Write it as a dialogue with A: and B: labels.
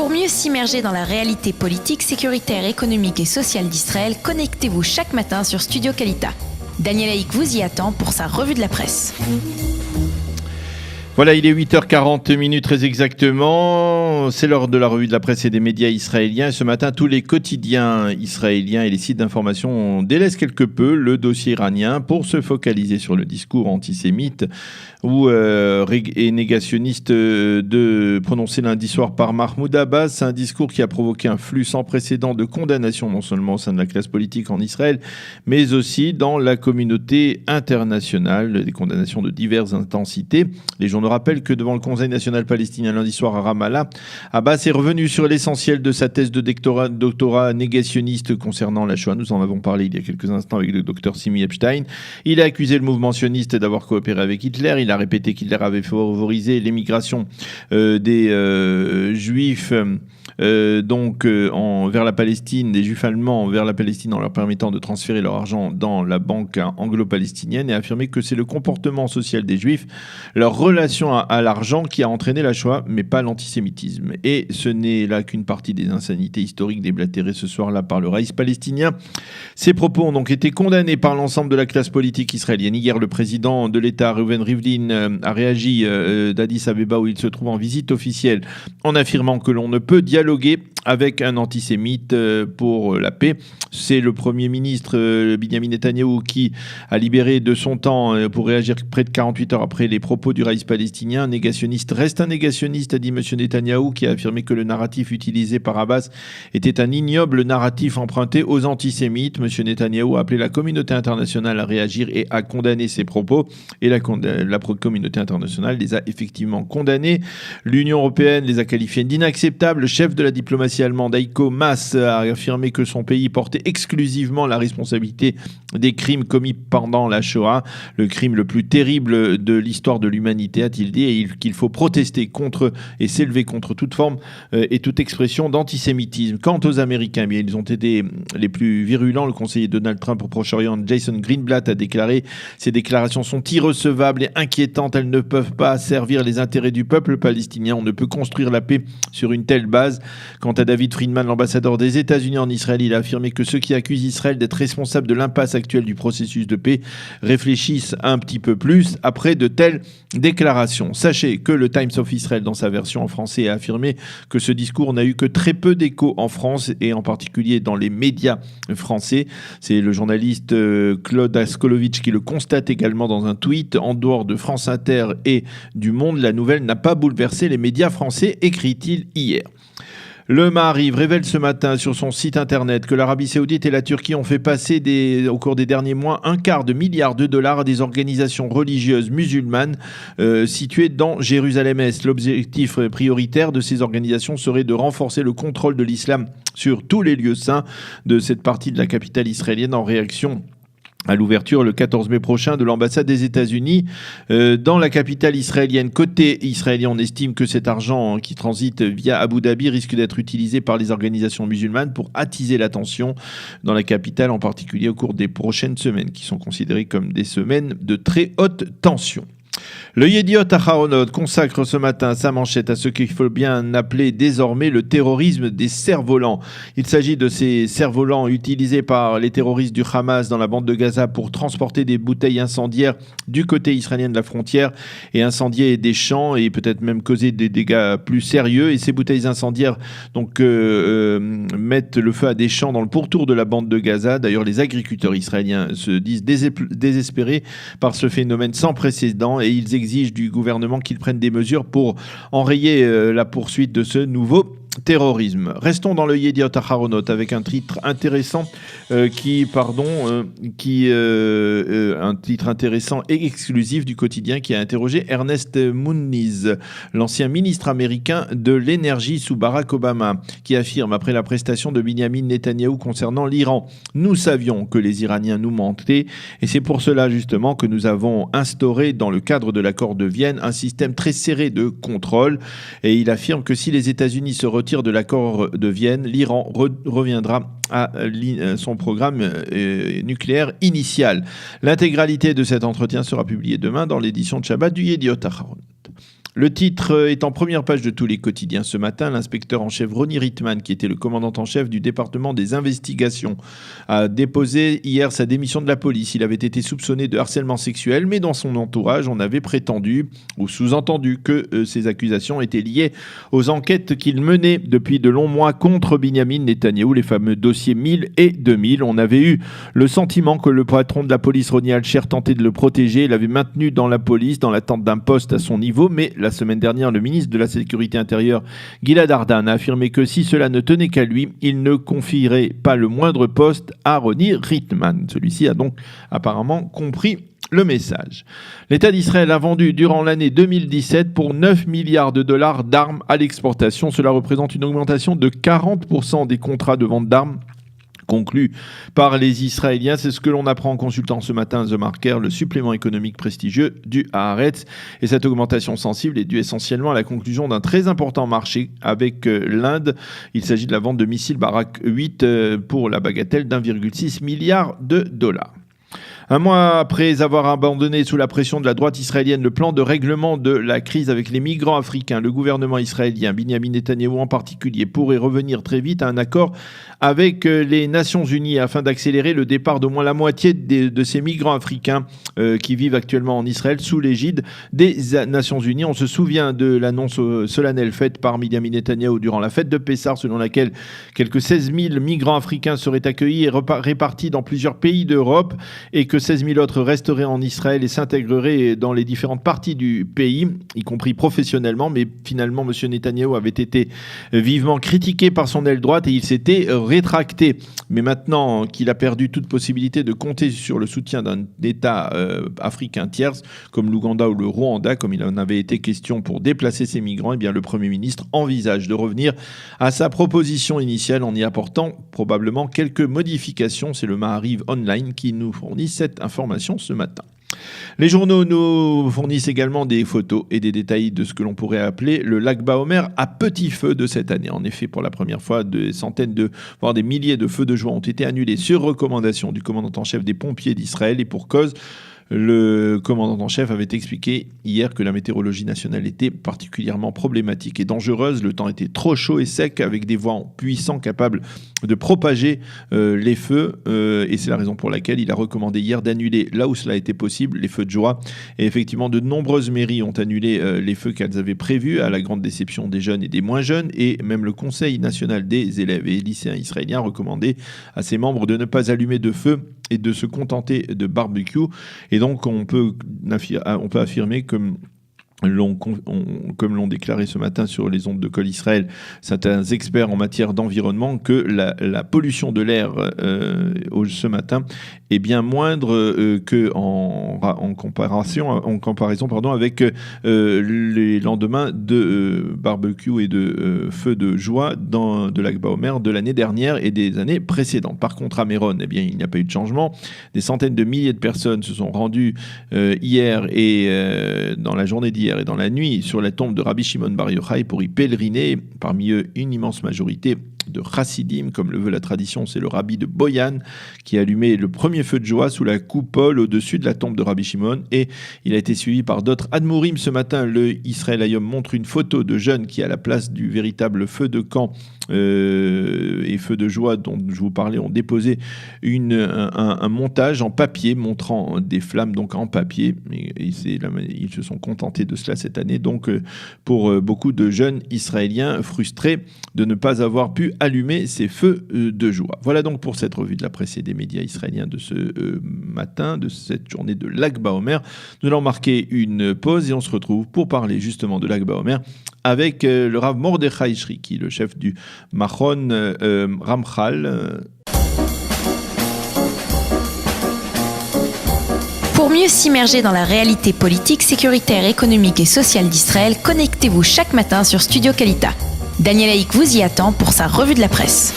A: Pour mieux s'immerger dans la réalité politique, sécuritaire, économique et sociale d'Israël, connectez-vous chaque matin sur Studio Kalita. Daniel Haïk vous y attend pour sa revue de la presse.
B: Voilà, il est 8h40 très exactement. C'est l'heure de la revue de la presse et des médias israéliens. Et ce matin, tous les quotidiens israéliens et les sites d'information délaissent quelque peu le dossier iranien pour se focaliser sur le discours antisémite et négationniste prononcé lundi soir par Mahmoud Abbas. C'est un discours qui a provoqué un flux sans précédent de condamnations, non seulement au sein de la classe politique en Israël, mais aussi dans la communauté internationale, des condamnations de diverses intensités. Les journaux rappellent que devant le Conseil national palestinien lundi soir à Ramallah, Abbas est revenu sur l'essentiel de sa thèse de doctorat négationniste concernant la Shoah. Nous en avons parlé il y a quelques instants avec le docteur Simi Epstein. Il a accusé le mouvement sioniste d'avoir coopéré avec Hitler. Il a répété qu'Hitler avait favorisé l'émigration des juifs vers la Palestine, des juifs allemands vers la Palestine en leur permettant de transférer leur argent dans la banque anglo-palestinienne, et a affirmé que c'est le comportement social des juifs, leur relation à l'argent qui a entraîné la Shoah, mais pas l'antisémitisme. Et ce n'est là qu'une partie des insanités historiques déblatérées ce soir-là par le Raïs palestinien. Ces propos ont donc été condamnés par l'ensemble de la classe politique israélienne. Hier, le président de l'État, Reuven Rivlin, a réagi d'Addis Abeba, où il se trouve en visite officielle, en affirmant que l'on ne peut dialoguer avec un antisémite pour la paix. C'est le Premier ministre Binyamin Netanyahou qui a libéré de son temps pour réagir près de 48 heures après les propos du Raïs palestinien. Un négationniste reste un négationniste, a dit M. Netanyahou, qui a affirmé que le narratif utilisé par Abbas était un ignoble narratif emprunté aux antisémites. M. Netanyahou a appelé la communauté internationale à réagir et à condamner ces propos. Et la communauté internationale les a effectivement condamnés. L'Union européenne les a qualifiés d'inacceptables. Le chef de la diplomatie allemande, Heiko Maas, a affirmé que son pays portait exclusivement la responsabilité des crimes commis pendant la Shoah, le crime le plus terrible de l'histoire de l'humanité, a-t-il dit, et qu'il faut protester contre et s'élever contre toute forme et toute expression d'antisémitisme. Quant aux Américains, bien, ils ont été les plus virulents. Le conseiller Donald Trump au Proche-Orient, Jason Greenblatt, a déclaré: ces déclarations sont irrecevables et inquiétantes, elles ne peuvent pas servir les intérêts du peuple palestinien, on ne peut construire la paix sur une telle base. Quant à David Friedman, l'ambassadeur des États-Unis en Israël, il a affirmé que ceux qui accusent Israël d'être responsable de l'impasse actuelle du processus de paix réfléchissent un petit peu plus après de telles déclarations. Sachez que le Times of Israel, dans sa version en français, a affirmé que ce discours n'a eu que très peu d'écho en France et en particulier dans les médias français. C'est le journaliste Claude Askolovitch qui le constate également dans un tweet. En dehors de France Inter et du Monde, la nouvelle n'a pas bouleversé les médias français, écrit-il hier. Le Maariv révèle ce matin sur son site internet que l'Arabie Saoudite et la Turquie ont fait passer au cours des derniers mois $250 millions à des organisations religieuses musulmanes situées dans Jérusalem-Est. L'objectif prioritaire de ces organisations serait de renforcer le contrôle de l'islam sur tous les lieux saints de cette partie de la capitale israélienne, en réaction à l'ouverture le 14 mai prochain de l'ambassade des États-Unis dans la capitale israélienne. Côté israélien, on estime que cet argent qui transite via Abu Dhabi risque d'être utilisé par les organisations musulmanes pour attiser la tension dans la capitale, en particulier au cours des prochaines semaines, qui sont considérées comme des semaines de très haute tension. Le Yediot Aharonot consacre ce matin sa manchette à ce qu'il faut bien appeler désormais le terrorisme des cerfs-volants. Il s'agit de ces cerfs-volants utilisés par les terroristes du Hamas dans la bande de Gaza pour transporter des bouteilles incendiaires du côté israélien de la frontière et incendier des champs et peut-être même causer des dégâts plus sérieux. Et ces bouteilles incendiaires mettent le feu à des champs dans le pourtour de la bande de Gaza. D'ailleurs, les agriculteurs israéliens se disent désespérés par ce phénomène sans précédent et ils exigent du gouvernement qu'il prenne des mesures pour enrayer la poursuite de ce nouveau terrorisme. Restons dans le Yediot Aharonot avec un titre intéressant un titre intéressant et exclusif du quotidien qui a interrogé Ernest Moniz, l'ancien ministre américain de l'énergie sous Barack Obama, qui affirme après la prestation de Binyamin Netanyahou concernant l'Iran: nous savions que les Iraniens nous mentaient et c'est pour cela justement que nous avons instauré dans le cadre de l'accord de Vienne un système très serré de contrôle. Et il affirme que si les États-Unis se retirent de l'accord de Vienne, l'Iran reviendra à son programme nucléaire initial. L'intégralité de cet entretien sera publiée demain dans l'édition de Shabbat du Yediot Aharonot. Le titre est en première page de tous les quotidiens ce matin. L'inspecteur en chef Ronnie Rittman, qui était le commandant en chef du département des investigations, a déposé hier sa démission de la police. Il avait été soupçonné de harcèlement sexuel, mais dans son entourage, on avait prétendu ou sous-entendu que ces accusations étaient liées aux enquêtes qu'il menait depuis de longs mois contre Binyamin Netanyahou, les fameux dossiers 1000 et 2000. On avait eu le sentiment que le patron de la police, Ronnie Alcher, tentait de le protéger. Il l'avait maintenu dans la police, dans l'attente d'un poste à son niveau, mais la semaine dernière, le ministre de la Sécurité intérieure, Gilad Ardan, a affirmé que si cela ne tenait qu'à lui, il ne confierait pas le moindre poste à Ronnie Rittman. Celui-ci a donc apparemment compris le message. L'État d'Israël a vendu durant l'année 2017 pour 9 milliards de dollars d'armes à l'exportation. Cela représente une augmentation de 40% des contrats de vente d'armes conclu par les Israéliens. C'est ce que l'on apprend en consultant ce matin The Marker, le supplément économique prestigieux du Haaretz. Et cette augmentation sensible est due essentiellement à la conclusion d'un très important marché avec l'Inde. Il s'agit de la vente de missiles Barak 8 pour la bagatelle d'1,6 milliard de dollars. Un mois après avoir abandonné sous la pression de la droite israélienne le plan de règlement de la crise avec les migrants africains, le gouvernement israélien, Binyamin Netanyahou en particulier, pourrait revenir très vite à un accord avec les Nations Unies afin d'accélérer le départ d'au moins la moitié de ces migrants africains qui vivent actuellement en Israël sous l'égide des Nations Unies. On se souvient de l'annonce solennelle faite par Binyamin Netanyahou durant la fête de Pessah, selon laquelle quelques 16 000 migrants africains seraient accueillis et répartis dans plusieurs pays d'Europe et que 16 000 autres resteraient en Israël et s'intégreraient dans les différentes parties du pays, y compris professionnellement. Mais finalement, M. Netanyahou avait été vivement critiqué par son aile droite et il s'était rétracté. Mais maintenant qu'il a perdu toute possibilité de compter sur le soutien d'un État africain tierce, comme l'Ouganda ou le Rwanda, comme il en avait été question pour déplacer ces migrants, eh bien, le Premier ministre envisage de revenir à sa proposition initiale en y apportant probablement quelques modifications. C'est le Maariv Online qui nous fournit cette information ce matin. Les journaux nous fournissent également des photos et des détails de ce que l'on pourrait appeler le Lag BaOmer à petit feu de cette année. En effet, pour la première fois, des centaines voire des milliers de feux de joie ont été annulés sur recommandation du commandant en chef des pompiers d'Israël et pour cause. Le commandant en chef avait expliqué hier que la météorologie nationale était particulièrement problématique et dangereuse. Le temps était trop chaud et sec avec des vents puissants capables de propager les feux. Et c'est la raison pour laquelle il a recommandé hier d'annuler, là où cela était possible, les feux de joie. Et effectivement, de nombreuses mairies ont annulé les feux qu'elles avaient prévus, à la grande déception des jeunes et des moins jeunes. Et même le Conseil national des élèves et lycéens israéliens a recommandé à ses membres de ne pas allumer de feu et de se contenter de barbecue. Et donc, on peut affirmer que comme l'ont déclaré ce matin sur les ondes de Kol Israël certains experts en matière d'environnement, que la pollution de l'air ce matin est bien moindre en comparaison avec les lendemains de barbecue et de feux de joie de Lag BaOmer de l'année dernière et des années précédentes. Par contre, à Méron, eh bien, il n'y a pas eu de changement. Des centaines de milliers de personnes se sont rendues hier et dans la journée d'hier et dans la nuit sur la tombe de Rabbi Shimon Bar Yochai pour y pèleriner. Parmi eux, une immense majorité de chassidim, comme le veut la tradition. C'est le rabbi de Boyan qui a allumé le premier feu de joie sous la coupole au-dessus de la tombe de Rabbi Shimon, et il a été suivi par d'autres admourim. Ce matin, le Israël Hayom montre une photo de jeunes qui, à la place du véritable feu de camp et feu de joie dont je vous parlais, ont déposé un montage en papier montrant des flammes donc en papier, et ils se sont contentés de cela cette année, donc pour beaucoup de jeunes Israéliens frustrés de ne pas avoir pu allumer ces feux de joie. Voilà donc pour cette revue de la presse et des médias israéliens de ce matin, de cette journée de Lag BaOmer. Nous allons marquer une pause et on se retrouve pour parler justement de Lag BaOmer avec le Rav Mordechai Shriki, le chef du Machon Ramchal.
A: Pour mieux s'immerger dans la réalité politique, sécuritaire, économique et sociale d'Israël, connectez-vous chaque matin sur Studio Kalita. Daniel Haïk vous y attend pour sa revue de la presse.